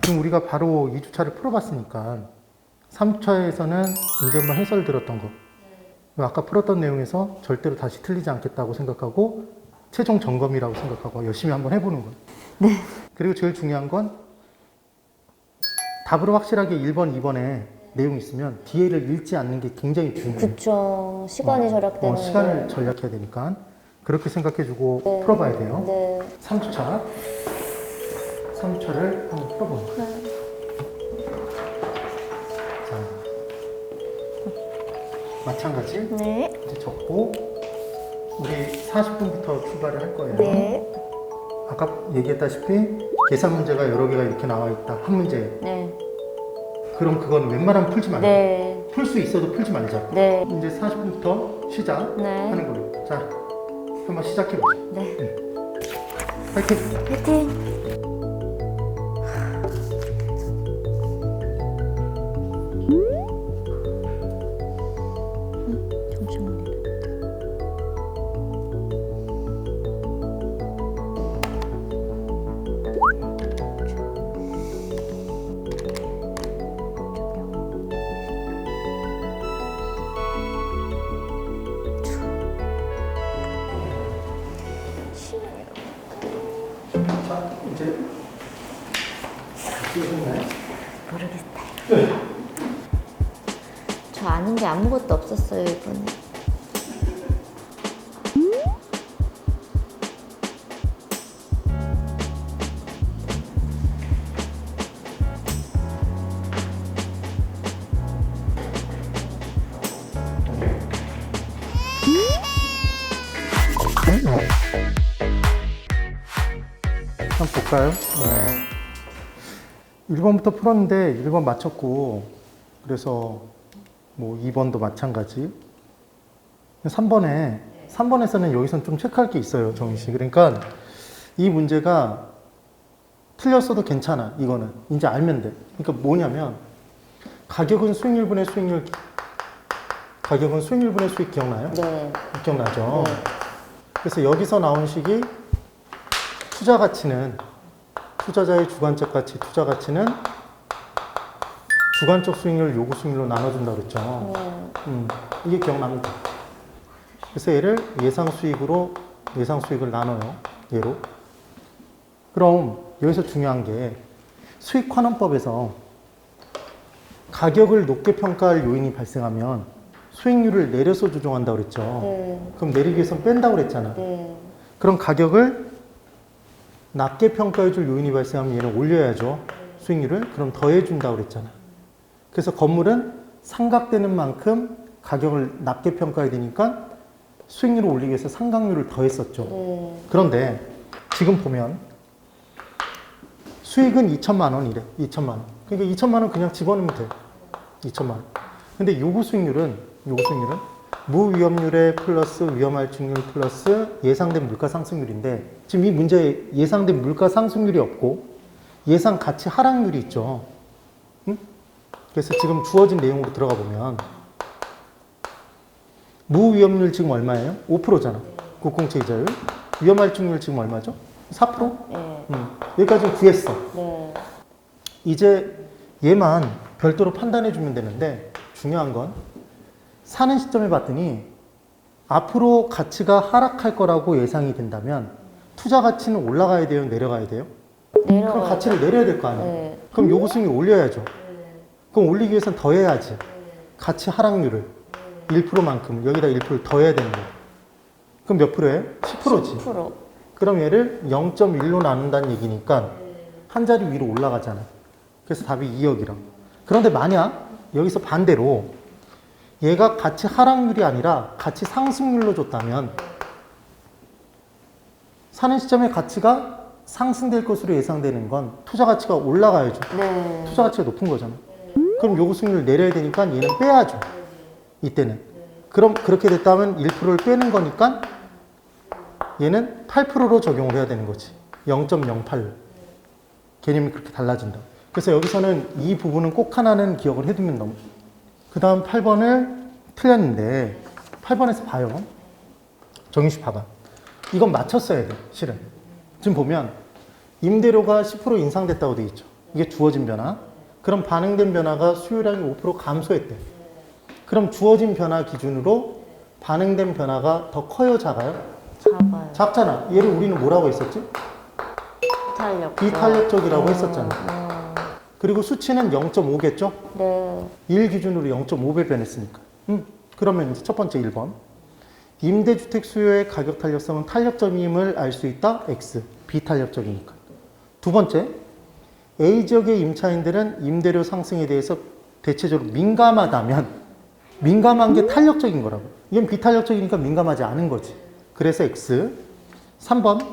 지금 우리가 바로 2주차를 풀어봤으니까 3주차에서는 이제 한번 해설 들었던 거 아까 풀었던 내용에서 절대로 다시 틀리지 않겠다고 생각하고 최종 점검이라고 생각하고 열심히 한번 해보는 거예요. 네. 그리고 제일 중요한 건 답으로 확실하게 1번, 2번에 내용이 있으면 뒤에를 읽지 않는 게 굉장히 중요해요. 그쵸. 시간이 절약되는. 시간을 절약해야 되니까 그렇게 생각해주고 네. 풀어봐야 돼요. 네. 3주차. 3주차를 한번 풀어보는 거예요. 네. 자, 마찬가지. 네. 이제 적고 우리 40분부터 출발을 할 거예요. 네. 아까 얘기했다시피 계산 문제가 여러 개가 이렇게 나와 있다. 한 문제에. 네. 그럼 그건 웬만하면 풀지 말자. 네. 풀 수 있어도 풀지 말자. 네. 이제 40분부터 시작하는 거예요. 자, 한번 시작해보자. 네. 파이팅! 화이팅! 잠시만요. 자, 이제 찍으셨나요? 모르겠어요. 저 아는 게 아무것도 없었어요, 이번에. 한번 볼까요? 1번부터 풀었는데 1번 맞췄고 그래서 뭐 2번도 마찬가지 3번에서는 여기선 좀 체크할 게 있어요, 정희 씨. 그러니까 이 문제가 틀렸어도 괜찮아. 이거는 이제 알면 돼. 그러니까 뭐냐면 가격은 수익률분의 수익률, 가격은 수익률분의 수익 기억나요? 네. 기억나죠? 네. 그래서 여기서 나온 식이 투자 가치는 투자자의 주관적 가치, 투자 가치는 주관적 수익률, 요구 수익률로 나눠준다 그랬죠. 네. 이게 기억납니다. 그래서 얘를 예상 수익을 나눠요. 얘로. 그럼 여기서 중요한 게 수익 환원법에서 가격을 높게 평가할 요인이 발생하면 수익률을 내려서 조정한다 그랬죠. 네. 그럼 내리기 위해서 뺀다고 그랬잖아. 네. 그럼 가격을 낮게 평가해줄 요인이 발생하면 얘는 올려야죠. 수익률을. 그럼 더해준다고 그랬잖아. 그래서 건물은 상각되는 만큼 가격을 낮게 평가해야 되니까 수익률을 올리기 위해서 상각률을 더했었죠. 네. 그런데 지금 보면 수익은 2천만 원이래. 2천만 원. 그러니까 2천만 원 그냥 집어넣으면 돼. 2천만 원. 근데 요구 수익률은 무위험률에 플러스 위험할증률 플러스 예상된 물가 상승률인데 지금 이 문제에 예상된 물가 상승률이 없고 예상 가치 하락률이 있죠. 응? 그래서 지금 주어진 내용으로 들어가 보면 무위험률 지금 얼마예요? 5%잖아. 국공채 이자율. 위험할증률 지금 얼마죠? 4%? 네. 여기까지 구했어. 네. 이제 얘만 별도로 판단해 주면 되는데 중요한 건 사는 시점에 봤더니 앞으로 가치가 하락할 거라고 예상이 된다면 투자 가치는 올라가야 돼요? 내려가야 돼요? 그럼 가치를 내려야 될 거 아니에요? 네. 그럼 요구 수익을 올려야죠. 그럼 올리기 위해서는 더 해야지. 가치 하락률을 1%만큼 여기다 1%를 더 해야 되는 거예요. 그럼 몇 프로예요? 10%지. 10%. 그럼 얘를 0.1로 나눈다는 얘기니까 한 자리 위로 올라가잖아. 그래서 답이 2억이라고. 그런데 만약 여기서 반대로 얘가 가치 하락률이 아니라 가치 상승률로 줬다면 사는 시점에 가치가 상승될 것으로 예상되는 건 투자 가치가 올라가야죠. 네. 투자 가치가 높은 거잖아. 그럼 요구 수익률을 내려야 되니까 얘는 빼야죠. 이때는. 그럼 그렇게 됐다면 1%를 빼는 거니까 얘는 8%로 적용을 해야 되는 거지. 0.08. 개념이 그렇게 달라진다. 그래서 여기서는 이 부분은 꼭 하나는 기억을 해두면 너무. 그 다음 8번을 틀렸는데 8번에서 봐요. 정윤 씨 봐봐. 이건 맞췄어야 돼, 실은. 지금 보면 임대료가 10% 인상됐다고 돼 있죠. 이게 주어진 변화. 그럼 반응된 변화가 수요량이 5% 감소했대. 그럼 주어진 변화 기준으로 반응된 변화가 더 커요, 작아요? 작아요. 작잖아. 얘를 우리는 뭐라고 했었지? 탄력. 비탄력적이라고 했었잖아. 그리고 수치는 0.5겠죠? 네. 1 기준으로 0.5배 변했으니까. 그러면 이제 첫 번째 1번. 임대주택 수요의 가격 탄력성은 탄력점임을 알 수 있다. X. 비탄력적이니까. 두 번째. A지역의 임차인들은 임대료 상승에 대해서 대체적으로 민감하다면 민감한 게 탄력적인 거라고. 이건 비탄력적이니까 민감하지 않은 거지. 그래서 X. 3번.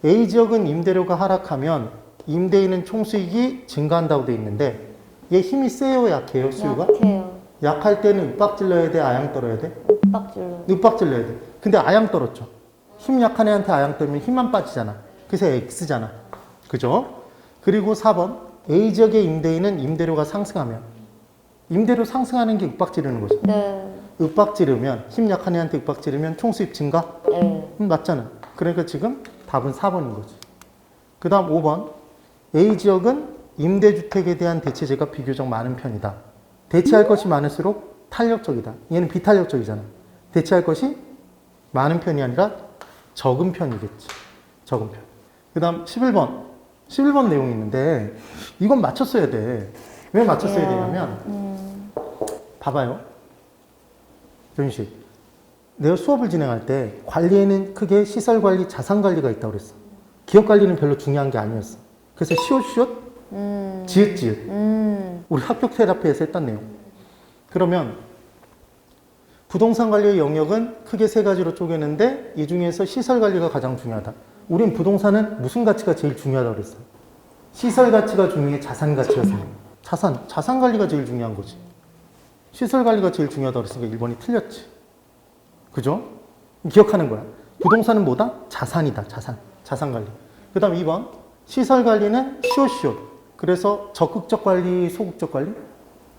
A지역은 임대료가 하락하면 임대인은 총수익이 증가한다고 돼 있는데 얘 힘이 세요, 약해요, 수요가? 약해요. 약할 때는 윽박 질러야 돼, 아양 떨어야 돼? 빡질러. 윽박 질러야 돼. 근데 아양 떨었죠. 힘 약한 애한테 아양 떨면 힘만 빠지잖아. 그래서 X잖아. 그죠? 그리고 4번. A지역의 임대인은 임대료가 상승하면 임대료 상승하는 게 윽박 지르는 거죠. 네. 윽박 지르면 힘 약한 애한테 윽박 지르면 총수입 증가? 네. 맞잖아. 그러니까 지금 답은 4번인 거지. 그 다음 5번. A지역은 임대주택에 대한 대체재가 비교적 많은 편이다. 대체할 것이 많을수록 탄력적이다. 얘는 비탄력적이잖아. 대체할 것이 많은 편이 아니라 적은 편이겠지. 적은 편. 그 다음 11번. 11번 내용이 있는데 이건 맞췄어야 돼. 왜 맞췄어야 되냐면 봐봐요. 조윤씨. 내가 수업을 진행할 때 관리에는 크게 시설관리, 자산관리가 있다고 그랬어. 기업관리는 별로 중요한 게 아니었어. 그래서 시옷시옷, 지읒지읒. 우리 학교 테라피에서 했던 내용. 그러면 부동산 관리의 영역은 크게 세 가지로 쪼개는데 이 중에서 시설관리가 가장 중요하다. 우린 부동산은 무슨 가치가 제일 중요하다고 그랬어? 시설 가치가 중요해, 자산 가치가 중요해. 자산 관리가 제일 중요한 거지. 시설 관리가 제일 중요하다고 그랬으니까 1번이 틀렸지. 그죠? 기억하는 거야. 부동산은 뭐다? 자산이다. 자산 관리. 그 다음 2번. 시설 관리는 시옷시옷. 그래서 적극적 관리, 소극적 관리?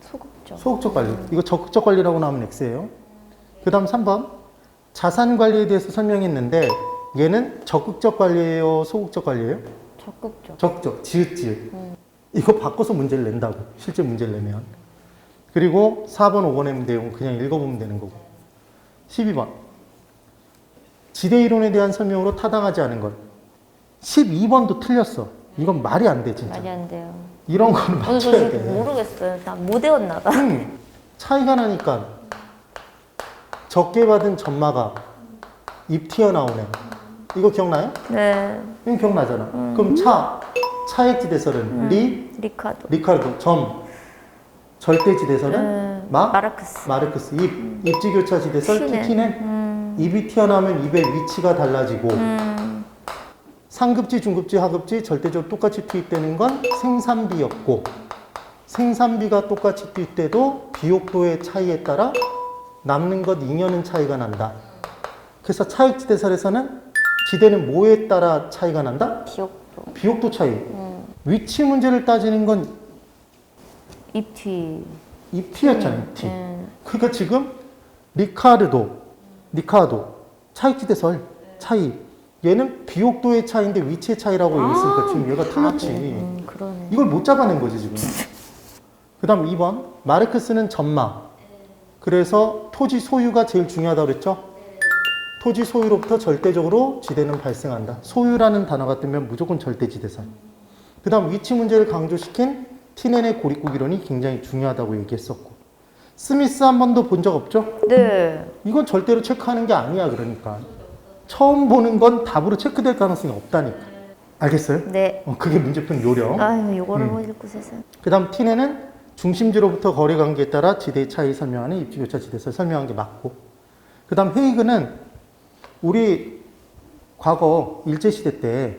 소극적. 소극적 관리. 이거 적극적 관리라고 나오면 X예요. 그 다음 3번. 자산 관리에 대해서 설명했는데 얘는 적극적 관리예요? 소극적 관리예요? 적극적. 적극적. 지읒지읒. 이거 바꿔서 문제를 낸다고. 실제 문제를 내면. 그리고 4번, 5번의 내용 그냥 읽어보면 되는 거고. 12번. 지대 이론에 대한 설명으로 타당하지 않은 것. 12번도 틀렸어. 이건 말이 안 돼, 진짜. 말이 안 돼요. 이런 거는 저 맞춰야 지금 돼. 모르겠어요. 나 못 외웠나 봐. 차이가 나니까 적게 받은 점마가 입 튀어나오네. 이거 기억나요? 네. 이거 기억나잖아. 그럼 차액지대설은 리카르도, 절대지대설은 마르크스, 입지교차 지대설, 티키넨. 입이 튀어나오면 입의 위치가 달라지고 상급지, 중급지, 하급지 절대적으로 똑같이 투입되는 건 생산비였고 생산비가 똑같이 투입 때도 비옥도의 차이에 따라 남는 것 잉여는 차이가 난다. 그래서 차액지대설에서는 지대는 뭐에 따라 차이가 난다? 비옥도. 비옥도 차이. 위치 문제를 따지는 건 입티였잖아요. 입티. 그러니까 지금 리카르도, 차익지대설 차이. 얘는 비옥도의 차이인데 위치의 차이라고 얘기했으니까 지금 얘가 틀렸지. 그러네. 이걸 못 잡아낸 거지 지금. 그 다음 2번. 마르크스는 점마. 그래서 토지 소유가 제일 중요하다고 그랬죠? 토지 소유로부터 절대적으로 지대는 발생한다. 소유라는 단어가 뜨면 무조건 절대지대설. 그 다음 위치 문제를 강조시킨 티넨의 고립국 이론이 굉장히 중요하다고 얘기했었고. 스미스 한 번도 본 적 없죠? 네. 이건 절대로 체크하는 게 아니야. 그러니까 처음 보는 건 답으로 체크될 가능성이 없다니까. 알겠어요? 네. 그게 문제푼 요령. 아유, 이거를 못 읽고 세상. 그 다음 티넨은 중심지로부터 거리 관계에 따라 지대의 차이 설명하는 입지교차 지대설 설명한 게 맞고. 그 다음 헤이그는 우리 과거 일제시대 때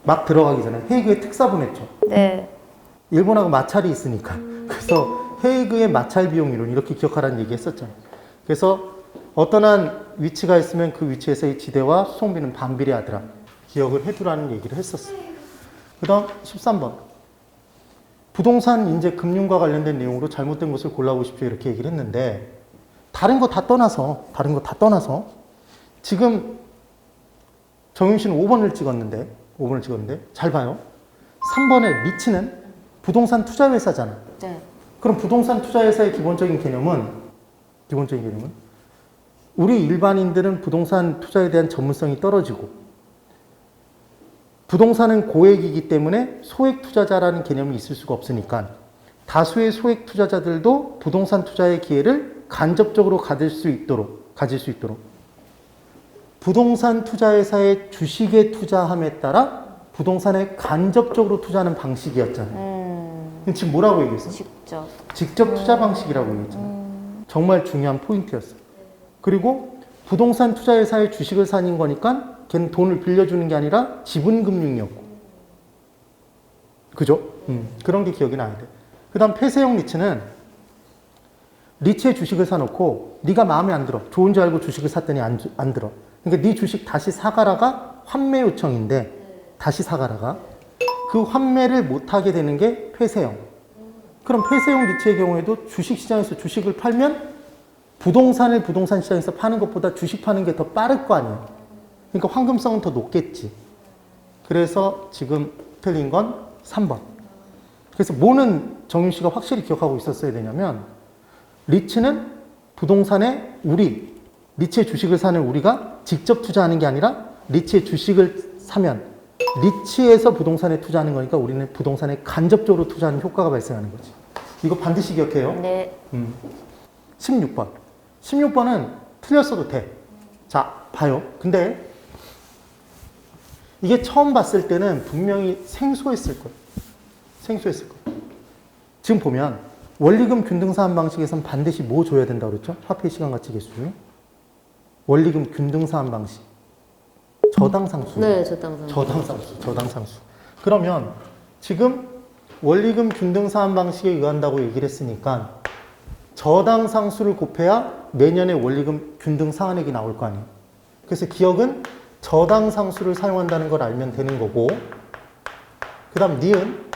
막 들어가기 전에 헤이그의 특사 보냈죠. 네. 일본하고 마찰이 있으니까. 그래서 헤이그의 마찰 비용 이론 이렇게 기억하라는 얘기 했었잖아요. 그래서 어떤 한 위치가 있으면 그 위치에서의 지대와 수송비는 반비례하더라. 기억을 해두라는 얘기를 했었어요. 그 다음 13번. 부동산 인재 금융과 관련된 내용으로 잘못된 것을 골라보십시오. 이렇게 얘기를 했는데 다른 거 다 떠나서 지금 정윤 씨는 5번을 찍었는데 잘 봐요. 3번의 리츠는 부동산 투자회사잖아. 네. 그럼 부동산 투자회사의 기본적인 개념은 우리 일반인들은 부동산 투자에 대한 전문성이 떨어지고 부동산은 고액이기 때문에 소액 투자자라는 개념이 있을 수가 없으니까 다수의 소액 투자자들도 부동산 투자의 기회를 간접적으로 가질 수 있도록 부동산 투자회사의 주식에 투자함에 따라 부동산에 간접적으로 투자하는 방식이었잖아요. 지금 뭐라고 얘기했어? 직접 투자 방식이라고 얘기했잖아요. 정말 중요한 포인트였어요. 그리고 부동산 투자회사의 주식을 사는 거니까 걔는 돈을 빌려주는 게 아니라 지분금융이었고. 그죠? 그런 게 기억이 나야 돼. 그 다음 폐쇄형 리츠는 리츠의 주식을 사놓고 네가 마음에 안 들어. 좋은 줄 알고 주식을 샀더니 안 들어. 그러니까 네 주식 다시 사가라가 환매 요청인데 다시 사가라가 그 환매를 못하게 되는 게 폐쇄형. 그럼 폐쇄형 리츠의 경우에도 주식시장에서 주식을 팔면 부동산을 부동산 시장에서 파는 것보다 주식 파는 게 더 빠를 거 아니에요. 그러니까 황금성은 더 높겠지. 그래서 지금 틀린 건 3번. 그래서 뭐는 정윤 씨가 확실히 기억하고 있었어야 되냐면 리츠는 부동산에 리츠의 주식을 사는 우리가 직접 투자하는 게 아니라 리츠의 주식을 사면 리츠에서 부동산에 투자하는 거니까 우리는 부동산에 간접적으로 투자하는 효과가 발생하는 거지. 이거 반드시 기억해요. 네. 16번. 16번은 틀렸어도 돼. 자, 봐요. 근데 이게 처음 봤을 때는 분명히 생소했을 거예요. 지금 보면 원리금 균등사한 방식에선 반드시 뭐 줘야 된다고 그랬죠? 화폐 시간 가치 계수 중에. 원리금 균등사한 방식. 저당상수. 네, 저당상수. 그러면 지금 원리금 균등사한 방식에 의한다고 얘기를 했으니까 저당상수를 곱해야 매년의 원리금 균등상환액이 나올 거 아니에요. 그래서 기억은 저당상수를 사용한다는 걸 알면 되는 거고 그 다음 니은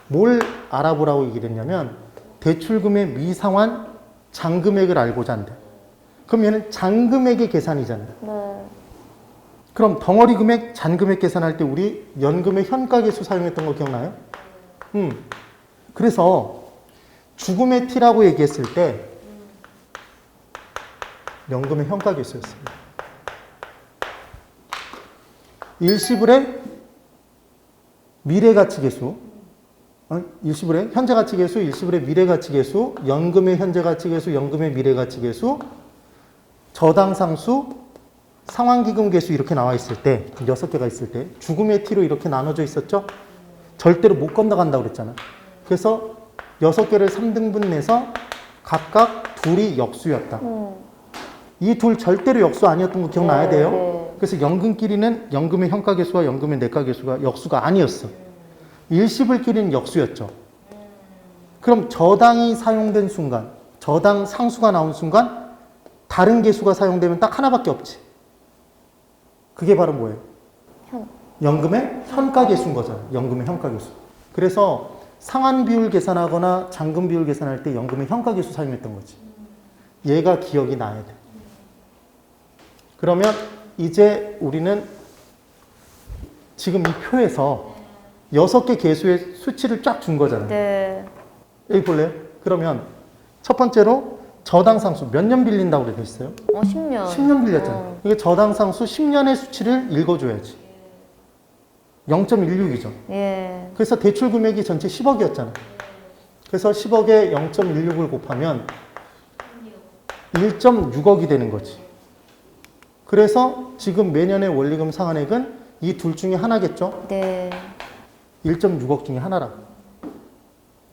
뭘 알아보라고 얘기를 했냐면 대출금의 미상환 잔금액을 알고자 한대. 그럼 얘는 잔금액의 계산이잖아요. 네. 그럼 덩어리 금액, 잔금액 계산할 때 우리 연금의 현가계수 사용했던 거 기억나요? 그래서 죽음의 T라고 얘기했을 때 연금의 현가계수였습니다. 일시불의 미래가치계수, 일시불의 현재가치계수, 일시불의 미래가치계수, 연금의 현재가치계수, 연금의 미래가치계수, 저당상수, 상환기금계수 이렇게 나와 있을 때 6개가 있을 때 죽음의 T로 이렇게 나눠져 있었죠? 절대로 못 건너간다고 그랬잖아. 그래서 6개를 3등분 내서 각각 둘이 역수였다. 이 둘 절대로 역수 아니었던 거 기억나야 돼요. 네. 그래서 연금끼리는 연금의 현가계수와 연금의 내가계수가 역수가 아니었어. 일시불끼리는 역수였죠. 그럼 저당이 사용된 순간, 저당 상수가 나온 순간 다른 계수가 사용되면 딱 하나밖에 없지. 그게 바로 뭐예요? 연금의 현가계수인 거잖아. 연금의 현가계수. 그래서 상환 비율 계산하거나 잔금 비율 계산할 때 연금의 현가계수 사용했던 거지. 얘가 기억이 나야 돼. 그러면 이제 우리는 지금 이 표에서 6개 계수의 수치를 쫙 준 거잖아요. 네. 여기 볼래요? 그러면 첫 번째로 저당상수 몇 년 빌린다고 그래 있어요? 10년. 10년 빌렸잖아요. 이게 저당상수 10년의 수치를 읽어줘야지. 0.16이죠. 예. 그래서 대출 금액이 전체 10억이었잖아요. 그래서 10억에 0.16을 곱하면 1.6억이 되는 거지. 그래서 지금 매년의 원리금 상환액은 이 둘 중에 하나겠죠? 네. 1.6억 중에 하나라고.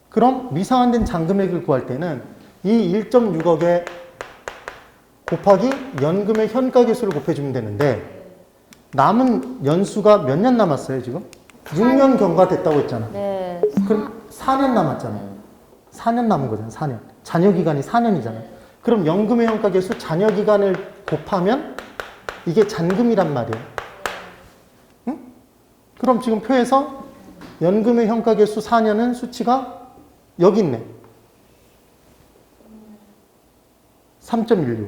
그럼 미상환된 잔금액을 구할 때는 이 1.6억에 곱하기 연금의 현가계수를 곱해주면 되는데 남은 연수가 몇 년 남았어요 지금? 6년 경과됐다고 했잖아. 네. 그럼 4년 남았잖아. 4년 남은 거잖아. 4년. 잔여기간이 4년이잖아. 그럼 연금의 현가계수 잔여기간을 곱하면 이게 잔금이란 말이에요. 응? 그럼 지금 표에서 연금의 현가계수 4년은 수치가 여기 있네. 3.16.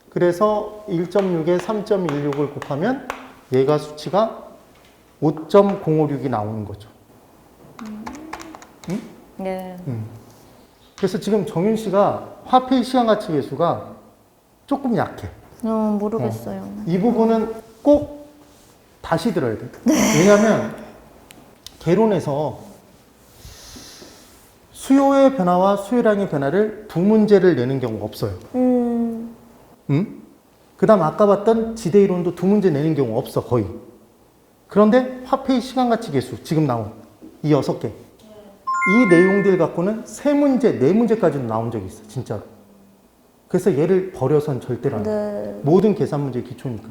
그래서 1.6에 3.16을 곱하면 얘가 수치가 5.056이 나오는 거죠. 네. 그래서 지금 정윤 씨가 화폐의 시간가치 계수가 조금 약해. 모르겠어요. 이 부분은 꼭 다시 들어야 돼. 왜냐하면 개론에서 수요의 변화와 수요량의 변화를 두 문제를 내는 경우가 없어요. 그 다음 아까 봤던 지대이론도 두 문제 내는 경우 없어, 거의. 그런데 화폐의 시간가치 계수, 지금 나온 이 6개. 이 내용들 갖고는 3문제, 4문제까지도 나온 적이 있어, 진짜로. 그래서 얘를 버려선 절대로 안 돼. 네. 모든 계산 문제의 기초니까.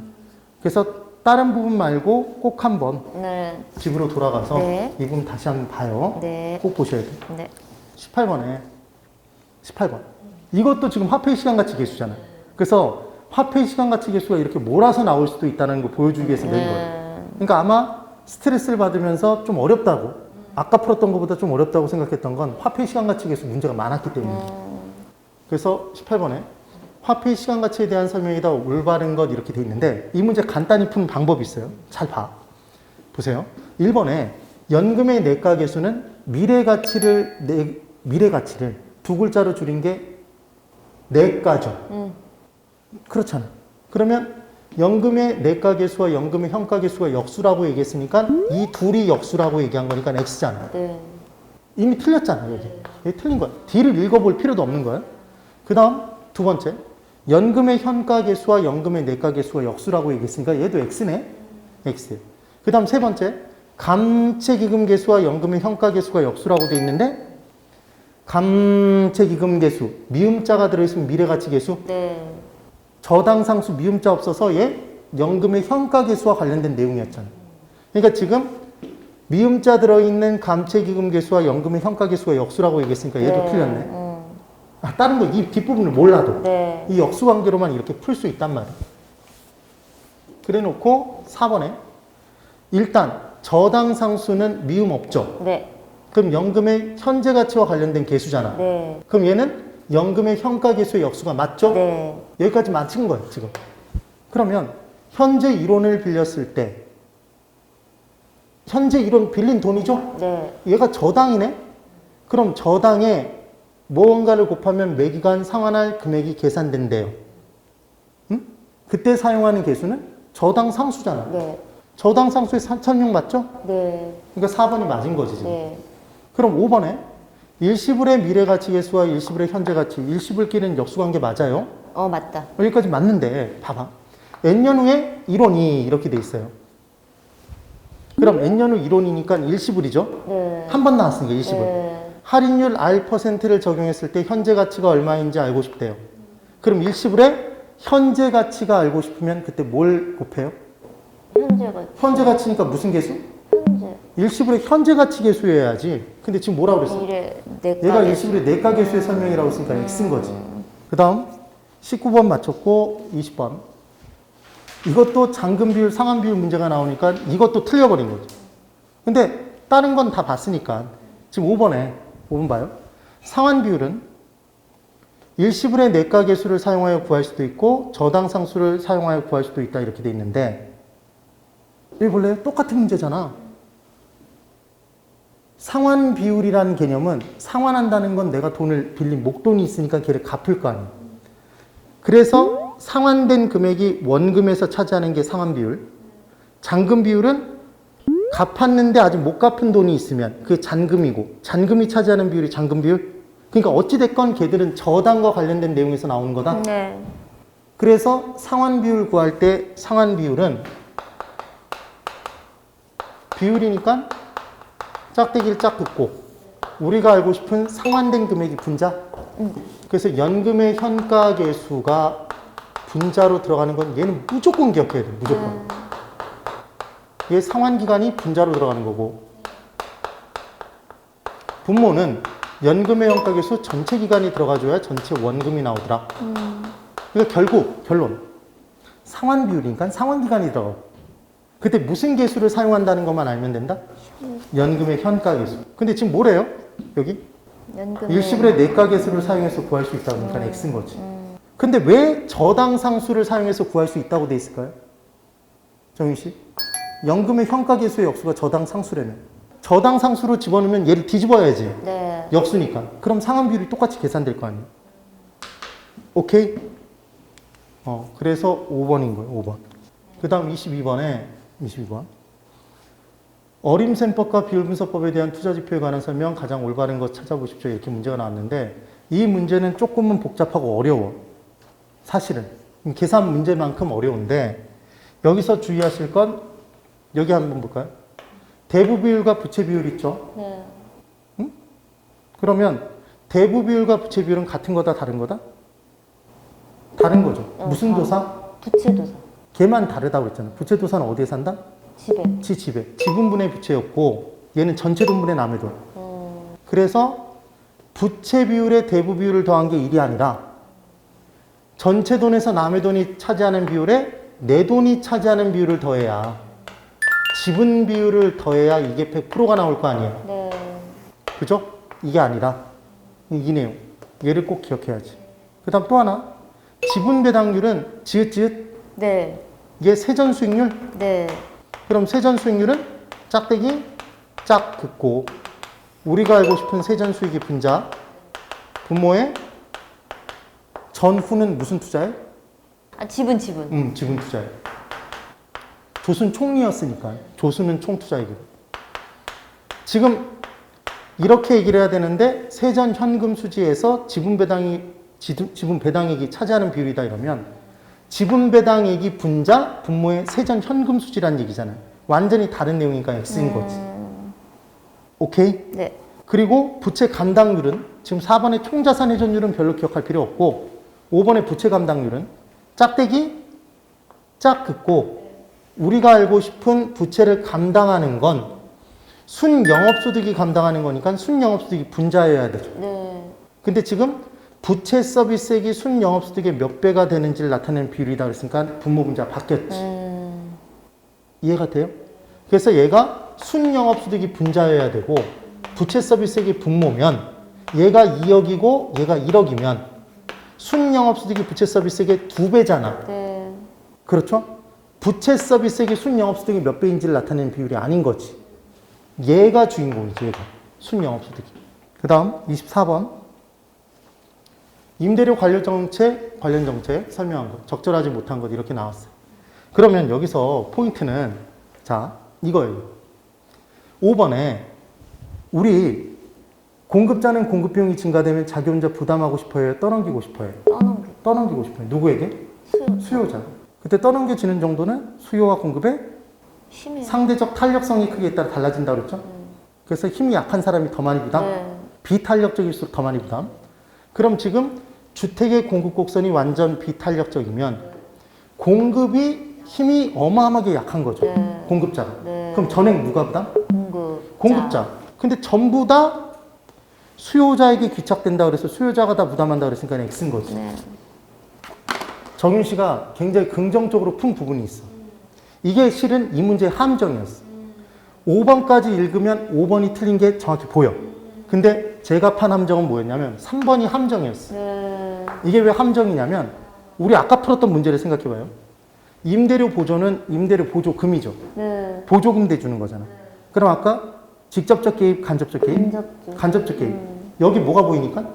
그래서 다른 부분 말고 꼭 한번 네. 집으로 돌아가서 네. 이 부분 다시 한번 봐요. 네. 꼭 보셔야 돼. 네. 18번. 이것도 지금 화폐의 시간가치 계수잖아. 그래서 화폐의 시간가치 계수가 이렇게 몰아서 나올 수도 있다는 거 보여주기 위해서 낸 거예요. 그러니까 아마 스트레스를 받으면서 좀 어렵다고, 아까 풀었던 것보다 좀 어렵다고 생각했던 건 화폐의 시간가치 계수 문제가 많았기 때문이에요. 그래서 18번에 화폐의 시간가치에 대한 설명이다, 올바른 것 이렇게 돼 있는데 이 문제 간단히 푸는 방법이 있어요. 잘 봐. 보세요. 1번에 연금의 내가 계수는 미래가치를 두 글자로 줄인 게 내가죠. 그렇잖아. 그러면 연금의 내가 계수와 연금의 현가 계수가 역수라고 얘기했으니까 이 둘이 역수라고 얘기한 거니까 X잖아요. 네. 이미 틀렸잖아요, 여기. 여기 틀린 거야. D를 읽어볼 필요도 없는 거야. 그 다음, 두 번째. 연금의 현가 계수와 연금의 내가 계수가 역수라고 얘기했으니까 얘도 X네. X. 그 다음 세 번째. 감채기금 계수와 연금의 현가 계수가 역수라고 돼 있는데 감채기금 계수, 미음자가 들어있으면 미래가치 계수. 네. 저당상수 미음자 없어서 얘 연금의 현가 계수와 관련된 내용이었잖아. 그러니까 지금 미음자 들어있는 감채기금 계수와 연금의 현가 계수가 역수라고 얘기했으니까 얘도 네. 틀렸네. 다른 거 이 뒷부분을 몰라도 네. 이 역수 관계로만 이렇게 풀 수 있단 말이야. 그래 놓고 4번에 일단 저당상수는 미음 없죠. 네. 그럼 연금의 현재 가치와 관련된 계수잖아. 네. 그럼 얘는 연금의 현가 계수의 역수가 맞죠? 네. 여기까지 맞춘 거예요, 지금. 그러면 현재 이론을 빌렸을 때 현재 이론 빌린 돈이죠? 네. 얘가 저당이네? 그럼 저당에 무언가를 곱하면 매기간 상환할 금액이 계산된대요. 응? 그때 사용하는 계수는 저당 상수잖아. 네. 저당 상수의 3006 맞죠? 네. 그러니까 4번이 맞은 거지, 지금. 네. 그럼 5번에 일시불의 미래가치 계수와 일시불의 현재가치, 일시불끼리는 역수관계 맞아요? 맞다. 여기까지 맞는데 봐봐. N년 후에 1원이 이렇게 돼 있어요. 그럼 N년 후 1원이니까 일시불이죠? 네. 한 번 나왔으니까 일시불. 네. 할인율 R%를 적용했을 때 현재 가치가 얼마인지 알고 싶대요. 그럼 일시불의 현재 가치가 알고 싶으면 그때 뭘 곱해요? 현재가. 현재 가치니까 무슨 계수? 현재. 일시불의 현재 가치 계수여야지. 근데 지금 뭐라고 그랬어? 미래. 내가. 얘가 일시불의 내가 계수의 설명이라고 했으니까 X인 거지. 그 다음 19번 맞췄고 20번. 이것도 잔금 비율, 상환 비율 문제가 나오니까 이것도 틀려버린 거죠. 근데 다른 건 다 봤으니까 지금 5번 봐요. 상환 비율은 일시불의 내가 계수를 사용하여 구할 수도 있고 저당 상수를 사용하여 구할 수도 있다 이렇게 돼 있는데 여기 볼래요? 똑같은 문제잖아. 상환 비율이라는 개념은 상환한다는 건 내가 돈을 빌린 목돈이 있으니까 걔를 갚을 거 아니에요. 그래서 상환된 금액이 원금에서 차지하는 게 상환 비율. 잔금 비율은 갚았는데 아직 못 갚은 돈이 있으면 그게 잔금이고 잔금이 차지하는 비율이 잔금 비율. 그러니까 어찌됐건 걔들은 저당과 관련된 내용에서 나오는 거다. 네. 그래서 상환 비율 구할 때 상환 비율은 비율이니까 짝대기를 짝 긋고 우리가 알고 싶은 상환된 금액이 분자. 그래서 연금의 현가 계수가 분자로 들어가는 건 얘는 무조건 기억해야 돼. 무조건. 얘 상환 기간이 분자로 들어가는 거고 분모는 연금의 현가 계수 전체 기간이 들어가줘야 전체 원금이 나오더라. 그러니까 결국 결론 상환 비율이니까 상환 기간이 들어가고 그때 무슨 계수를 사용한다는 것만 알면 된다? 연금의 현가 계수. 근데 지금 뭐래요? 여기? 연금. 일시불의 내가 계수를 사용해서 구할 수 있다고 하니까 X인 거지. 근데 왜 저당 상수를 사용해서 구할 수 있다고 돼 있을까요? 정윤 씨? 연금의 현가 계수의 역수가 저당 상수라며. 저당 상수로 집어넣으면 얘를 뒤집어야지. 네. 역수니까. 그럼 상환 비율이 똑같이 계산될 거 아니에요. 오케이? 그래서 5번인 거예요. 5번. 그 다음 22번. 어림셈법과 비율분석법에 대한 투자지표에 관한 설명 가장 올바른 것 찾아보십시오. 이렇게 문제가 나왔는데 이 문제는 조금은 복잡하고 어려워. 사실은. 계산 문제만큼 어려운데 여기서 주의하실 건 여기 한번 볼까요? 대부 비율과 부채 비율 있죠? 네. 그러면 대부 비율과 부채 비율은 같은 거다 다른 거다? 다른 거죠. 무슨 도사? 부채도사. 걔만 다르다고 그랬잖아. 부채 도사는 어디에 산다? 집에. 집에. 지분분의 부채였고 얘는 전체 돈분의 남의 돈. 그래서 부채 비율에 대부 비율을 더한 게 1이 아니라 전체 돈에서 남의 돈이 차지하는 비율에 내 돈이 차지하는 비율을 더해야 지분 비율을 더해야 이게 100%가 나올 거 아니에요. 네. 그죠? 이게 아니라 이 내용. 얘를 꼭 기억해야지. 그 다음 또 하나. 지분 배당률은 지읒 네. 얘 세전 수익률. 네. 그럼 세전 수익률은 짝대기 짝 긋고 우리가 알고 싶은 세전 수익의 분자 분모의 전후는 무슨 투자예요? 아, 지분. 지분 투자예요. 조순 총리였으니까 조순은 총 투자이고 지금 이렇게 얘기를 해야 되는데 세전 현금 수지에서 지분 배당액이 차지하는 비율이다 이러면 지분 배당액이 분자 분모의 세전 현금 수지라는 얘기잖아요. 완전히 다른 내용이니까 X인 거지. 오케이? 네. 그리고 부채 감당률은 지금 4번의 총자산 회전율은 별로 기억할 필요 없고 5번의 부채 감당률은 짝대기 짝 긋고 우리가 알고 싶은 부채를 감당하는 건 순영업소득이 감당하는 거니까 순영업소득이 분자여야 되죠. 네. 근데 지금 부채 서비스액이 순영업소득의 몇 배가 되는지를 나타내는 비율이다 그랬으니까 분모 분자 바뀌었지. 이해가 돼요? 그래서 얘가 순영업소득이 분자여야 되고 부채 서비스액이 분모면 얘가 2억이고 얘가 1억이면 순영업소득이 부채 서비스액의 2배잖아. 네. 그렇죠? 부채 서비스액이 순영업소득이 몇 배인지를 나타내는 비율이 아닌 거지. 얘가 주인공이지, 얘가. 순영업소득이. 그 다음 24번. 임대료 관련 정책 설명한 것. 적절하지 못한 것 이렇게 나왔어요. 그러면 여기서 포인트는 자, 이거예요. 5번에 우리 공급자는 공급 비용이 증가되면 자기 혼자 부담하고 싶어요? 떠넘기고 싶어요? 떠넘기고 싶어요. 누구에게? 수요자. 그때 떠넘겨지는 정도는 수요와 공급의 심해요. 상대적 탄력성이 크기에 따라 달라진다고 그랬죠? 그래서 힘이 약한 사람이 더 많이 부담, 네. 비탄력적일수록 더 많이 부담. 그럼 지금 주택의 공급 곡선이 완전 비탄력적이면 공급이 힘이 어마어마하게 약한 거죠. 네. 공급자가. 네. 그럼 전액 누가 부담? 공급자. 근데 전부 다 수요자에게 귀착된다 그래서 수요자가 다 부담한다 그랬으니까 X인 거지. 네. 정윤 씨가 굉장히 긍정적으로 푼 부분이 있어. 이게 실은 이 문제의 함정이었어. 5번까지 읽으면 5번이 틀린 게 정확히 보여. 근데 제가 판 함정은 뭐였냐면 3번이 함정이었어. 네. 이게 왜 함정이냐면 우리 아까 풀었던 문제를 생각해봐요. 임대료 보조는 임대료 보조금이죠. 네. 보조금 대주는 거잖아. 그럼 아까 직접적 개입, 간접적 개입? 간접적 개입. 여기 뭐가 보이니까?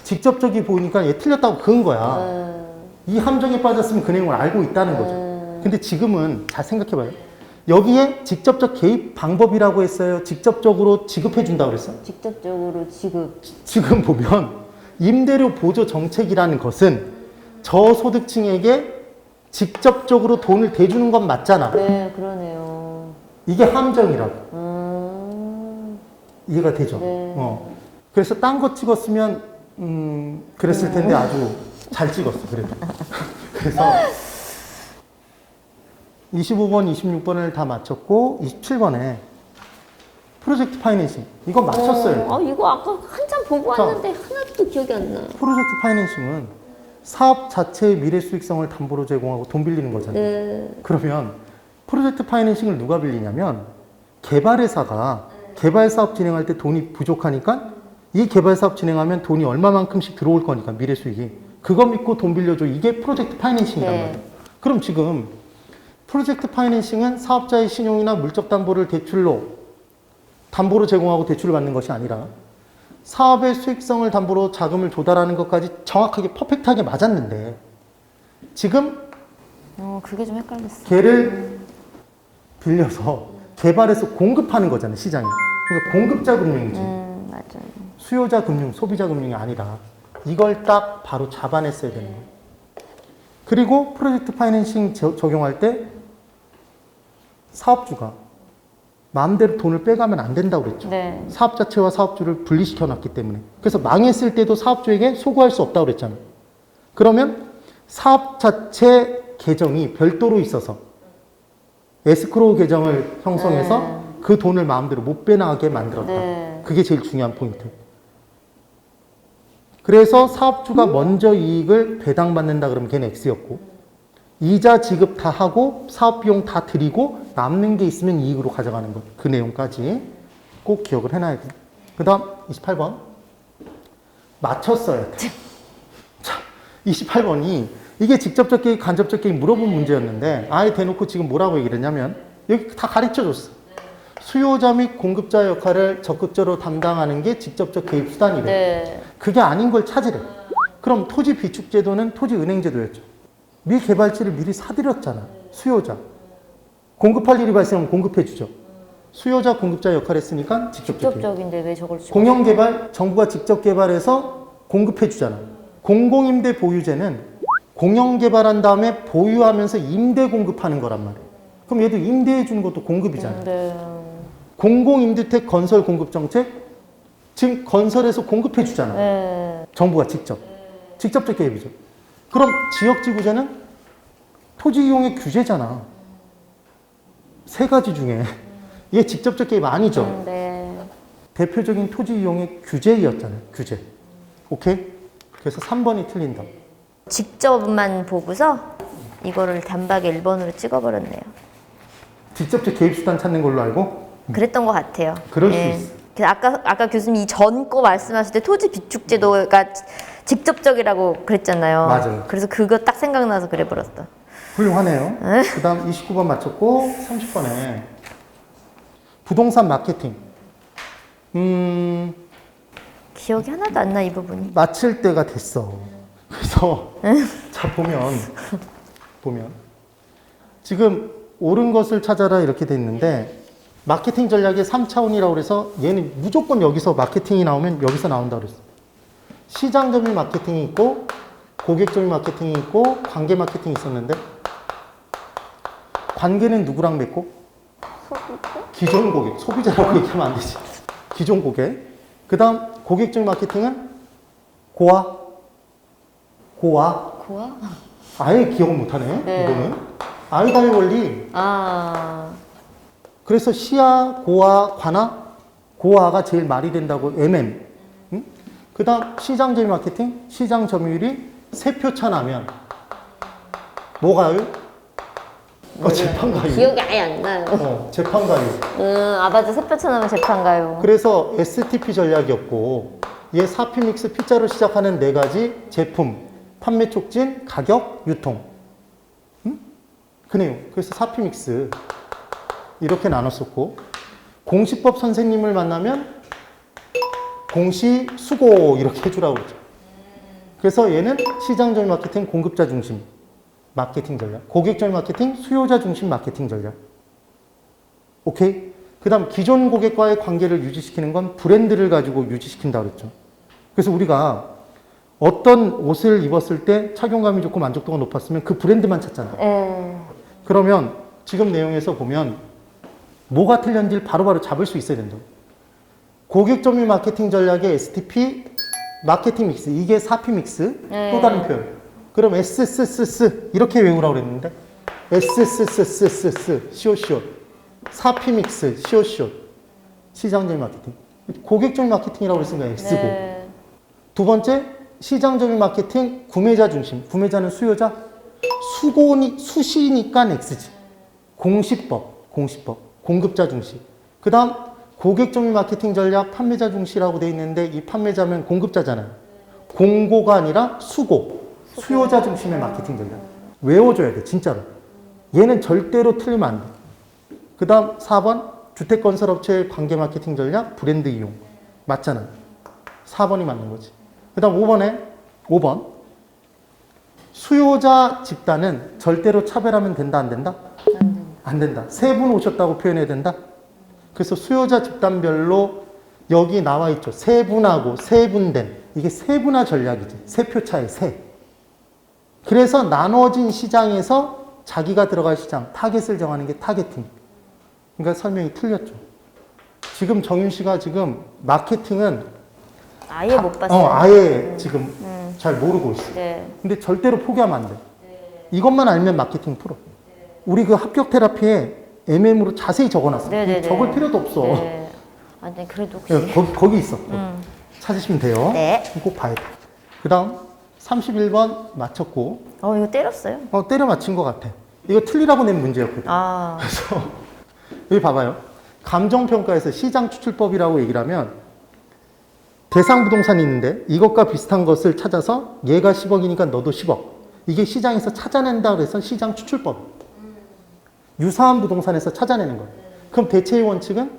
직접적이 보이니까 얘 틀렸다고 그은 거야. 이 함정에 빠졌으면 그 내용을 알고 있다는 거죠. 근데 지금은 잘 생각해봐요. 여기에 직접적 개입 방법이라고 했어요. 직접적으로 지급해 준다고 그랬어. 직접적으로 지급. 지금 보면 임대료 보조 정책이라는 것은 저소득층에게 직접적으로 돈을 대주는 건 맞잖아. 네, 그러네요. 이게 함정이라고. 이해가 되죠? 네. 그래서 딴 거 찍었으면 그랬을 텐데 아주 잘 찍었어. 그래도. 그래서 25번, 26번을 다 맞췄고 27번에 프로젝트 파이낸싱 이거 맞췄어요. 아, 이거 아까 한참 보고 왔는데 하나도 기억이 안 나. 프로젝트 파이낸싱은 사업 자체의 미래 수익성을 담보로 제공하고 돈 빌리는 거잖아요. 네. 그러면 프로젝트 파이낸싱을 누가 빌리냐면 개발회사가 개발 사업 진행할 때 돈이 부족하니까 이 개발 사업 진행하면 돈이 얼마만큼씩 들어올 거니까 미래 수익이 그거 믿고 돈 빌려줘. 이게 프로젝트 파이낸싱이란 네. 말이에요. 그럼 지금 프로젝트 파이낸싱은 사업자의 신용이나 물적 담보를 대출로 담보로 제공하고 대출을 받는 것이 아니라 사업의 수익성을 담보로 자금을 조달하는 것까지 정확하게 퍼펙트하게 맞았는데 지금 그게 좀 헷갈렸어. 걔를 빌려서 개발해서 공급하는 거잖아요, 시장에. 그러니까 공급자 금융이지. 맞아요. 수요자 금융, 소비자 금융이 아니라 이걸 딱 바로 잡아냈어야 되는 거예요. 그리고 프로젝트 파이낸싱 적용할 때 사업주가 마음대로 돈을 빼가면 안 된다고 그랬죠. 네. 사업 자체와 사업주를 분리시켜 놨기 때문에. 그래서 망했을 때도 사업주에게 소구할 수 없다고 그랬잖아요. 그러면 사업 자체 계정이 별도로 있어서 에스크로우 계정을 형성해서 그 돈을 마음대로 못 빼나가게 만들었다. 네. 그게 제일 중요한 포인트. 그래서 사업주가 먼저 이익을 배당받는다 그러면 걔는 X였고 이자 지급 다 하고 사업 비용 다 드리고 남는 게 있으면 이익으로 가져가는 것. 그 내용까지 꼭 기억을 해놔야 돼요. 그 다음 28번 맞췄어야 돼. 자, 28번이 이게 직접적 개입, 간접적 개입 물어본 문제였는데 아예 대놓고 지금 뭐라고 얘기를 했냐면 여기 다 가르쳐줬어. 수요자 및 공급자 역할을 적극적으로 담당하는 게 직접적 개입 수단이래. 네. 그게 아닌 걸 찾으래. 그럼 토지 비축 제도는 토지 은행 제도였죠. 미개발지를 미리 사들였잖아. 수요자. 공급할 일이 발생하면 공급해 주죠. 수요자 공급자 역할을 했으니까 직접적 개입. 직접적인데 왜 저걸 지금? 공영개발, 정부가 직접 개발해서 공급해 주잖아. 공공임대 보유제는 공영개발한 다음에 보유하면서 임대 공급하는 거란 말이야. 그럼 얘도 임대해 주는 것도 공급이잖아. 네. 공공임대택 건설 공급 정책, 지금 건설해서 공급해 주잖아. 네. 정부가 직접. 직접적 개입이죠. 그럼 지역지구제는 토지 이용의 규제잖아. 세 가지 중에 이게 직접적 개입 아니죠. 네. 대표적인 토지 이용의 규제였잖아요. 규제. 오케이? 그래서 3번이 틀린다. 직접만 보고서 이거를 단박에 1번으로 찍어버렸네요. 직접적 개입 수단 찾는 걸로 알고? 그랬던 것 같아요. 그럴 수 예. 있어. 그래서 아까 교수님 이 전 거 말씀하실 때 토지 비축 제도가 직접적이라고 그랬잖아요. 맞아요. 그래서 그거 딱 생각나서 그래버렸어. 훌륭하네요. 그 다음 29번 맞췄고 30번에 부동산 마케팅. 기억이 하나도 안 나 이 부분이. 마칠 때가 됐어. 그래서 자 보면 지금 옳은 것을 찾아라 이렇게 돼 있는데 마케팅 전략의 3차원이라고 그래서 얘는 무조건 여기서 마케팅이 나오면 여기서 나온다고 그랬어. 시장점유 마케팅이 있고 고객점유 마케팅이 있고 관계 마케팅이 있었는데 관계는 누구랑 맺고? 기존 고객, 소비자라고 얘기하면 안 되지. 기존 고객. 그 다음 고객점유 마케팅은 고아? 아예 기억을 못하네. 네. 이거는 아이다의 원리. 그래서 시아, 고아, 관아, 고아가 제일 말이 된다고 MM. 응? 그 다음 시장 점유 마케팅, 시장 점유율이 3표 차 나면 뭐가요? 재판가요. 기억이 아예 안 나요. 재판가요. 맞아. 세표차 나면 재판가요. 그래서 STP 전략이었고 얘 4P 믹스 P자로 시작하는 4가지 제품, 판매 촉진, 가격, 유통. 응? 그 내용. 그래서 4P 믹스 이렇게 나눴었고 공시법 선생님을 만나면 공시 수고 이렇게 해주라고 그러죠. 그래서 얘는 시장 점유 마케팅 공급자 중심 마케팅 전략, 고객 점유 마케팅 수요자 중심 마케팅 전략. 오케이? 그 다음 기존 고객과의 관계를 유지시키는 건 브랜드를 가지고 유지시킨다 그랬죠. 그래서 우리가 어떤 옷을 입었을 때 착용감이 좋고 만족도가 높았으면 그 브랜드만 찾잖아. 그러면 지금 내용에서 보면 뭐가 틀렸는지를 바로바로 잡을 수 있어야 된다. 고객 점유 마케팅 전략의 STP 마케팅 믹스, 이게 4P 믹스. 또 다른 표현. 그럼 SSSS 이렇게 외우라고 그랬는데 SSSSS 시오시오 4P 믹스 시오시오 시장 점유 마케팅. 고객 점유 마케팅이라고 그랬으니까 X고. 네. 두 번째 시장 점유 마케팅 구매자 중심. 구매자는 수요자. 수시니까 X지. 공시법. 공급자 중심. 그 다음 고객 점유 마케팅 전략 판매자 중시라고 돼 있는데 이 판매자면 공급자잖아요. 공고가 아니라 수요자 중심의 마케팅 전략. 외워줘야 돼 진짜로. 얘는 절대로 틀리면 안 돼. 그 다음 4번 주택건설업체의 관계 마케팅 전략, 브랜드 이용. 맞잖아. 4번이 맞는 거지. 그 다음 5번. 수요자 집단은 절대로 차별하면 된다, 안 된다? 안 된다. 세 분 오셨다고 표현해야 된다? 그래서 수요자 집단별로 여기 나와 있죠. 세 분하고 세 분된. 이게 세분화 전략이지. 세 표 차이, 세. 그래서 나눠진 시장에서 자기가 들어갈 시장, 타겟을 정하는 게 타겟팅. 그러니까 설명이 틀렸죠. 지금 정윤 씨가 지금 마케팅은 아예 못 봤어요. 아예 지금 잘 모르고 있어. 네. 근데 절대로 포기하면 안 돼. 이것만 알면 마케팅 프로. 우리 그 합격 테라피에 MM으로 자세히 적어놨어. 네네네. 적을 필요도 없어. 네. 아니 그래도 혹시. 네, 거기 있어. 찾으시면 돼요. 네. 꼭 봐야 돼. 그 다음 31번 맞췄고. 이거 때렸어요? 때려 맞힌 것 같아. 이거 틀리라고 낸 문제였거든. 아. 그래서 여기 봐봐요. 감정평가에서 시장 추출법이라고 얘기를 하면 대상 부동산이 있는데 이것과 비슷한 것을 찾아서 얘가 10억이니까 너도 10억. 이게 시장에서 찾아낸다 그래서 시장 추출법. 유사한 부동산에서 찾아내는 거예요. 그럼 대체의 원칙은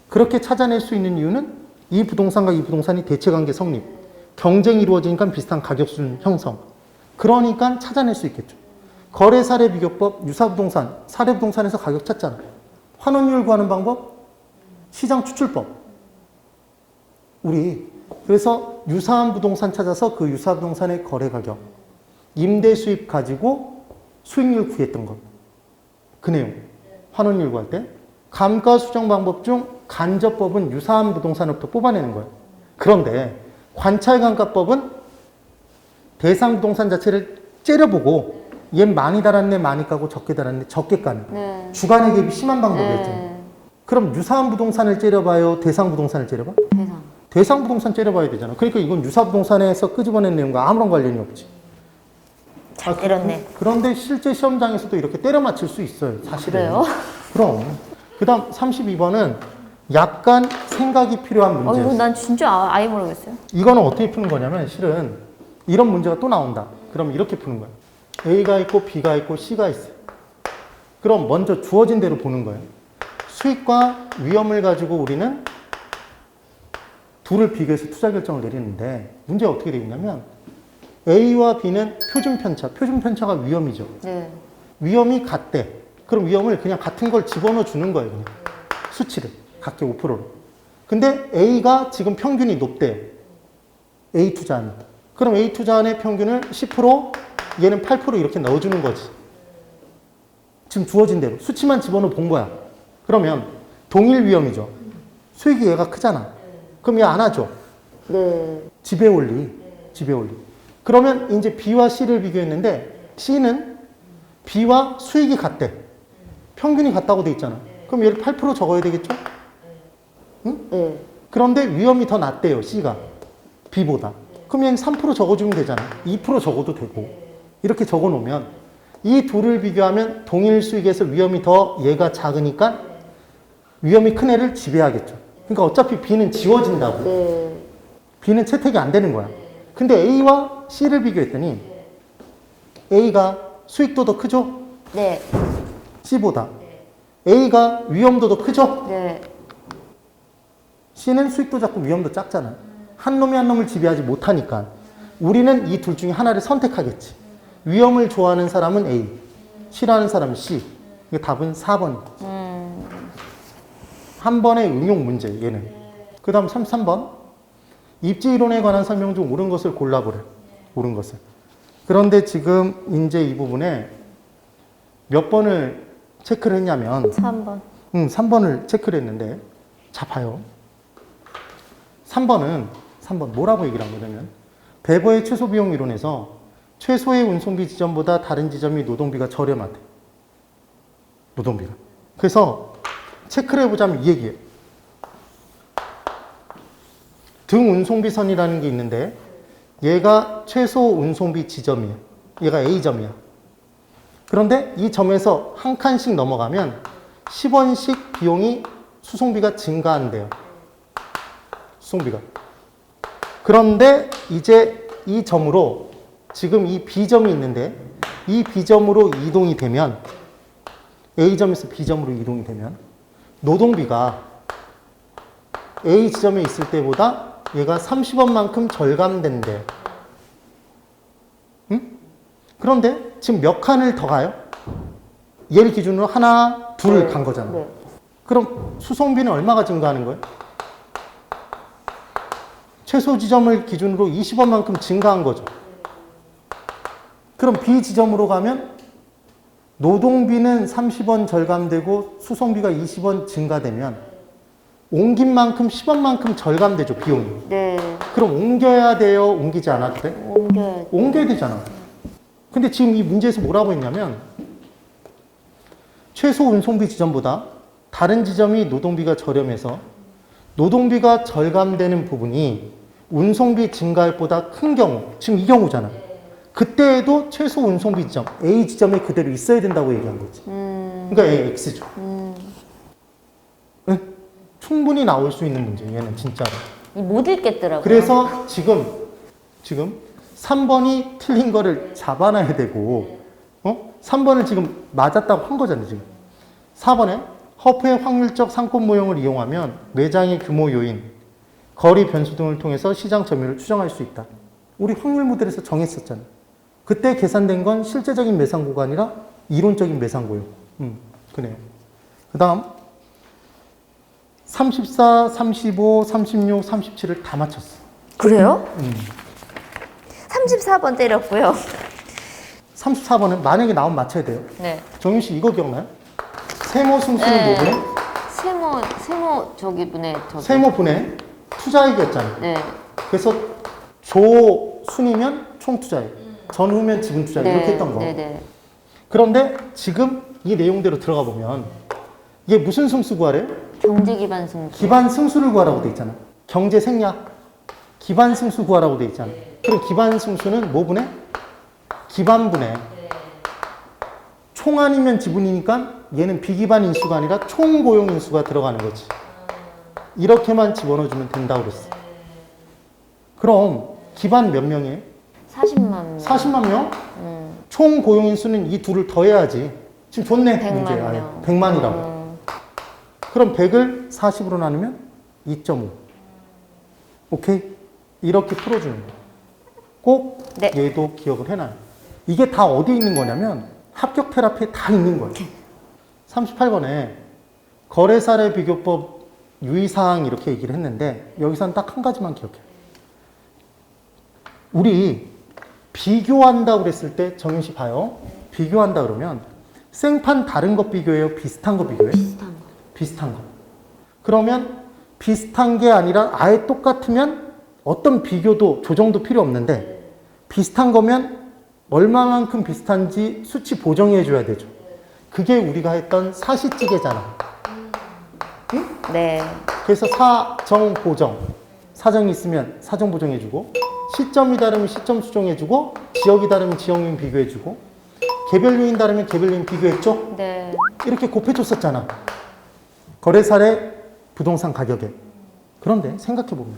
그렇게 찾아낼 수 있는 이유는 이 부동산과 이 부동산이 대체관계 성립. 경쟁이 이루어지니까 비슷한 가격 수준 형성. 그러니까 찾아낼 수 있겠죠. 거래 사례 비교법, 유사 부동산, 사례 부동산에서 가격 찾잖아. 환원율 구하는 방법, 시장 추출법. 우리 그래서 유사한 부동산 찾아서 그 유사 부동산의 거래 가격, 임대 수입 가지고 수익률 구했던 것. 그 내용. 환원율 구할 때. 감가 수정 방법 중 간접법은 유사한 부동산으로부터 뽑아내는 거예요. 그런데 관찰감가법은 대상 부동산 자체를 째려보고 얘 많이 달았네, 많이 까고 적게 달았네, 적게 까는. 네. 주간의 갭이 심한 방법이었죠. 그럼 유사한 부동산을 째려봐요, 대상 부동산을 째려봐? 대상 부동산 째려봐야 되잖아. 그러니까 이건 유사 부동산에서 끄집어낸 내용과 아무런 관련이 없지. 잘 때렸네. 그런데 실제 시험장에서도 이렇게 때려 맞힐 수 있어요, 사실은. 그래요? 그럼. 그 다음 32번은 약간 생각이 필요한 이거 문제였어요. 난 진짜 아예 모르겠어요. 이거는 어떻게 푸는 거냐면 실은 이런 문제가 또 나온다. 그럼 이렇게 푸는 거예요. A가 있고 B가 있고 C가 있어요. 그럼 먼저 주어진 대로 보는 거예요. 수익과 위험을 가지고 우리는 둘을 비교해서 투자 결정을 내리는데 문제가 어떻게 되어 있냐면 A와 B는 표준 편차. 표준 편차가 위험이죠. 네. 위험이 같대. 그럼 위험을 그냥 같은 걸 집어넣어 주는 거예요. 그냥. 수치를. 각각 5%로. 근데 A가 지금 평균이 높대요. A 투자하는. 그럼 A 투자한의 평균을 10%, 얘는 8% 이렇게 넣어주는 거지. 지금 주어진 대로. 수치만 집어넣어 본 거야. 그러면 동일 위험이죠. 수익이 얘가 크잖아. 그럼 얘 안 하죠. 네. 지배 원리. 지배 원리. 그러면 이제 B와 C를 비교했는데 C는 B와 수익이 같대. 평균이 같다고 돼 있잖아. 그럼 얘를 8% 적어야 되겠죠? 응? 네. 그런데 위험이 더 낮대요, C가. B보다. 그럼 얘는 3% 적어주면 되잖아. 2% 적어도 되고. 이렇게 적어 놓으면 이 둘을 비교하면 동일 수익에서 위험이 더 얘가 작으니까 위험이 큰 애를 지배하겠죠. 그러니까 어차피 B는 지워진다고. 네. B는 채택이 안 되는 거야. 근데 A와 C를 비교했더니 A가 수익도 더 크죠? 네. C보다. A가 위험도 더 크죠? 네. C는 수익도 작고 위험도 작잖아. 한 놈이 한 놈을 지배하지 못하니까 우리는 이 둘 중에 하나를 선택하겠지. 위험을 좋아하는 사람은 A, 싫어하는 사람은 C. 이게 답은 4번입니다. 한 번의 응용 문제, 얘는. 그 다음 33번. 입지 이론에 관한 설명 중 옳은 것을 골라보래. 옳은 것을. 그런데 지금 이제 이 부분에 몇 번을 체크를 했냐면 3번. 3번을 체크를 했는데 자 봐요. 3번 뭐라고 얘기를 한 거냐면 배버의 최소 비용 이론에서 최소의 운송비 지점보다 다른 지점이 노동비가 저렴하대. 노동비가. 그래서 체크를 해보자면 이 얘기예요. 등 운송비선이라는 게 있는데 얘가 최소 운송비 지점이에요. 얘가 A점이야. 그런데 이 점에서 한 칸씩 넘어가면 10원씩 비용이 수송비가 증가한대요. 수송비가. 그런데 이제 이 점으로 지금 이 B점이 있는데 이 B점으로 이동이 되면 A점에서 B점으로 이동이 되면 노동비가 A 지점에 있을 때보다 얘가 30원만큼 절감된대. 응? 그런데 지금 몇 칸을 더 가요? 얘를 기준으로 하나, 둘 간 거잖아. 네. 그럼 수송비는 얼마가 증가하는 거예요? 최소 지점을 기준으로 20원만큼 증가한 거죠. 그럼 B 지점으로 가면 노동비는 30원 절감되고 수송비가 20원 증가되면 옮긴 만큼 10원만큼 절감되죠, 비용이. 네. 그럼 옮겨야 돼요? 옮기지 않아도 돼? 옮겨야 돼. 옮겨야 되잖아. 근데 지금 이 문제에서 뭐라고 했냐면 최소 운송비 지점보다 다른 지점이 노동비가 저렴해서 노동비가 절감되는 부분이 운송비 증가율보다 큰 경우, 지금 이 경우잖아. 그때에도 최소 운송비 지점, A 지점에 그대로 있어야 된다고 얘기한 거지. 그러니까 A, X죠. 응? 충분히 나올 수 있는 문제, 얘는 진짜로. 못 읽겠더라고요. 그래서 지금 3번이 틀린 거를 잡아놔야 되고, 3번을 지금 맞았다고 한 거잖아요, 지금. 4번에 허프의 확률적 상권 모형을 이용하면 매장의 규모 요인, 거리 변수 등을 통해서 시장 점유율을 추정할 수 있다. 우리 확률 모델에서 정했었잖아요. 그때 계산된 건 실제적인 매상고가 아니라 이론적인 매상고요. 그래요. 그 다음 34, 35, 36, 37을 다 맞췄어. 그래요? 34번 때렸고요. 34번은 만약에 나오면 맞춰야 돼요. 네. 정윤 씨 이거 기억나요? 세모 승수는 네. 뭐분해? 세모 저기 분의 저기. 세모 분해 투자액이었잖아요. 네. 그래서 조 순이면 총 투자액, 전후면 지분 투자액 네. 이렇게 했던 거. 네네. 그런데 지금 이 내용대로 들어가 보면 이게 무슨 승수 구하래요? 경제 기반 승수. 기반 승수를 구하라고 돼 있잖아. 경제 생략. 기반 승수 구하라고 돼 있잖아. 그럼 기반 승수는 뭐 분해? 기반 분해. 총 아니면 지분이니까 얘는 비기반 인수가 아니라 총 고용 인수가 들어가는 거지. 이렇게만 집어넣어주면 된다고 그랬어. 그럼 기반 몇 명이에요? 40만 명. 40만 명? 총 고용 인수는 이 둘을 더해야지. 지금 좋네. 100만 문제. 명. 100만이라고. 그럼 100을 40으로 나누면 2.5. 오케이? 이렇게 풀어주는 거야. 꼭 네. 얘도 기억을 해놔요. 이게 다 어디 있는 거냐면 합격 테라피에 다 있는 거예요. 38번에 거래사례 비교법 유의사항 이렇게 얘기를 했는데 여기서는 딱 한 가지만 기억해요. 우리 비교한다 그랬을 때 정윤 씨 봐요. 비교한다 그러면 생판 다른 것 비교해요? 비슷한 거 비교해요? 비슷한 거. 비슷한 거. 그러면 비슷한 게 아니라 아예 똑같으면 어떤 비교도 조정도 필요 없는데 비슷한 거면 얼마만큼 비슷한지 수치 보정해 줘야 되죠. 그게 우리가 했던 사시찌개잖아. 응? 네. 그래서 사정 보정. 사정이 있으면 사정 보정해 주고 시점이 다르면 시점 수정해 주고 지역이 다르면 지역 요인 비교해 주고 개별 요인 다르면 개별 요인 비교했죠? 네. 이렇게 곱해 줬었잖아. 거래 사례 부동산 가격에. 그런데 생각해 보면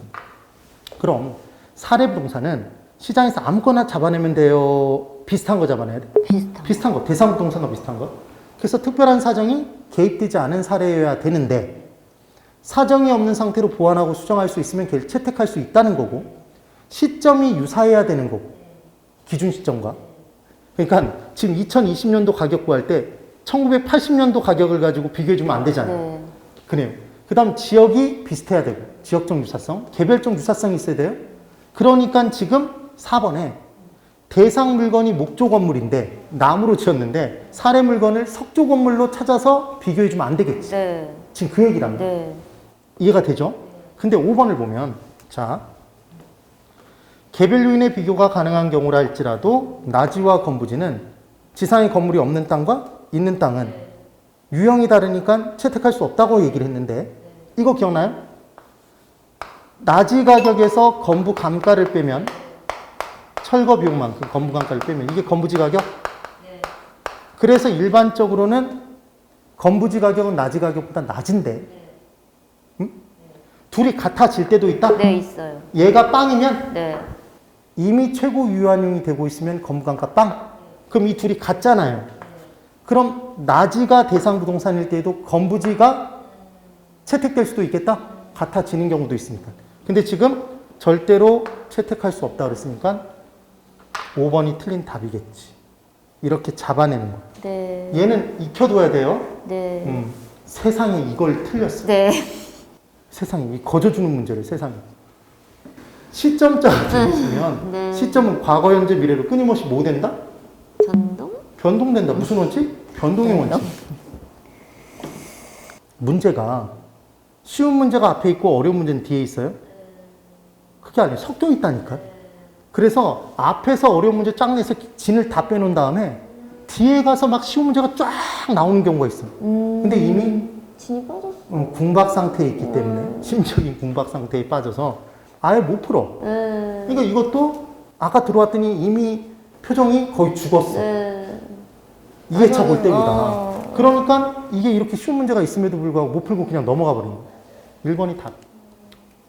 그럼 사례 부동산은 시장에서 아무거나 잡아내면 돼요? 비슷한 거 잡아내야 돼? 비슷한 거. 대상 부동산과 비슷한 거. 그래서 특별한 사정이 개입되지 않은 사례여야 되는데 사정이 없는 상태로 보완하고 수정할 수 있으면 걔를 채택할 수 있다는 거고 시점이 유사해야 되는 거고 기준 시점과 그러니까 지금 2020년도 가격 구할 때 1980년도 가격을 가지고 비교해주면 안 되잖아요. 네. 그래요. 그 다음 지역이 비슷해야 되고 지역적 유사성, 개별적 유사성이 있어야 돼요. 그러니까 지금 4번에 대상 물건이 목조 건물인데 나무로 지었는데 사례 물건을 석조 건물로 찾아서 비교해주면 안 되겠지. 네. 지금 그 얘기랍니다. 네. 이해가 되죠? 근데 5번을 보면 자 개별 요인의 비교가 가능한 경우라 할지라도 나지와 건부지는 지상의 건물이 없는 땅과 있는 땅은 유형이 다르니까 채택할 수 없다고 얘기를 했는데 이거 기억나요? 나지 가격에서 건부 감가를 빼면 철거 비용만큼 건부 감가를 빼면 이게 건부지 가격? 그래서 일반적으로는 건부지 가격은 나지 가격보다 낮은데 응? 둘이 같아질 때도 있다? 네, 있어요. 얘가 빵이면 네. 이미 최고 유한용이 되고 있으면 건부감가 빵. 그럼 이 둘이 같잖아요. 그럼 나지가 대상 부동산일 때에도 건부지가 채택될 수도 있겠다? 같아지는 경우도 있으니까. 근데 지금 절대로 채택할 수 없다 그랬으니까 5번이 틀린 답이겠지. 이렇게 잡아내는 거야. 네. 얘는 익혀둬야 돼요. 네. 세상에 이걸 틀렸어. 네. 세상에 이 거저주는 문제를 세상에. 시점자가 들으시면 네. 시점은 과거, 현재, 미래로 끊임없이 뭐 된다? 전동? 변동된다. 무슨 원칙? 변동의 원칙. 문제가 쉬운 문제가 앞에 있고 어려운 문제는 뒤에 있어요? 그게 아니에요. 섞여 있다니까. 그래서 앞에서 어려운 문제 쫙 내서 진을 다 빼놓은 다음에 뒤에 가서 막 쉬운 문제가 쫙 나오는 경우가 있어. 근데 이미 진이 빠졌어. 궁박 상태에 있기 때문에 심적인 궁박 상태에 빠져서 아예 못 풀어. 그러니까 이것도 아까 들어왔더니 이미 표정이 거의 죽었어. 2회차 볼 때보다. 그러니까 이게 이렇게 쉬운 문제가 있음에도 불구하고 못 풀고 그냥 넘어가 버린 거야. 1번이 답.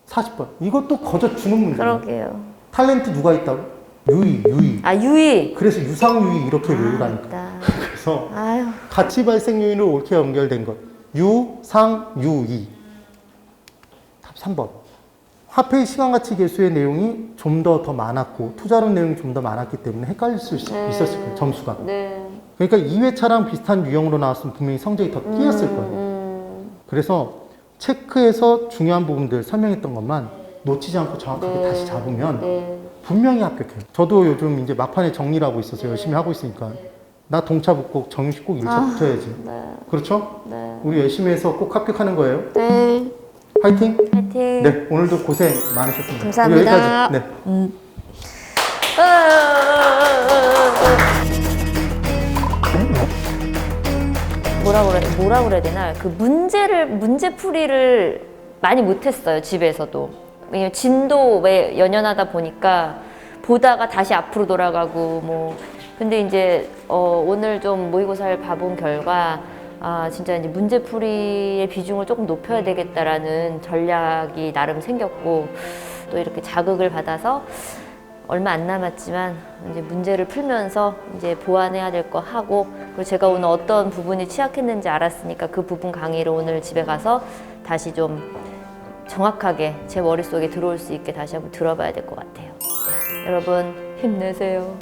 40번. 이것도 거저 주는 문제야. 그러게요. 탤런트 누가 있다고? 유의. 아, 유의. 그래서 유상유의 이렇게 외우라니까. 맞다. 그래서 아유. 가치 발생 요인으로 옳게 연결된 것. 유상유의. 답 3번. 화폐의 시간가치 계수의 내용이 좀 더 많았고 투자론 내용이 좀 더 많았기 때문에 헷갈릴 수 있었을 거예요. 점수가. 네. 그러니까 2회차랑 비슷한 유형으로 나왔으면 분명히 성적이 더 뛰었을 거예요. 그래서 체크해서 중요한 부분들 설명했던 것만 놓치지 않고 정확하게 다시 잡으면 분명히 합격해요. 저도 요즘 이제 막판에 정리를 하고 있어서 열심히 하고 있으니까 나 동차북 꼭 정유식 꼭 1차 붙어야지. 네. 그렇죠? 네. 우리 열심히 해서 꼭 합격하는 거예요. 네. 화이팅! 파이팅. 네, 오늘도 고생 많으셨습니다. 감사합니다. 여기까지. 네. 뭐라 그래야 되나? 그 문제풀이를 많이 못했어요, 집에서도. 왜냐면 진도 왜 연연하다 보니까 보다가 다시 앞으로 돌아가고 뭐. 근데 이제 오늘 좀 모의고사를 봐본 결과 진짜 이제 문제풀이의 비중을 조금 높여야 되겠다라는 전략이 나름 생겼고 또 이렇게 자극을 받아서 얼마 안 남았지만 이제 문제를 풀면서 이제 보완해야 될 거 하고 그리고 제가 오늘 어떤 부분이 취약했는지 알았으니까 그 부분 강의를 오늘 집에 가서 다시 좀 정확하게 제 머릿속에 들어올 수 있게 다시 한번 들어봐야 될 것 같아요. 네. 여러분 힘내세요.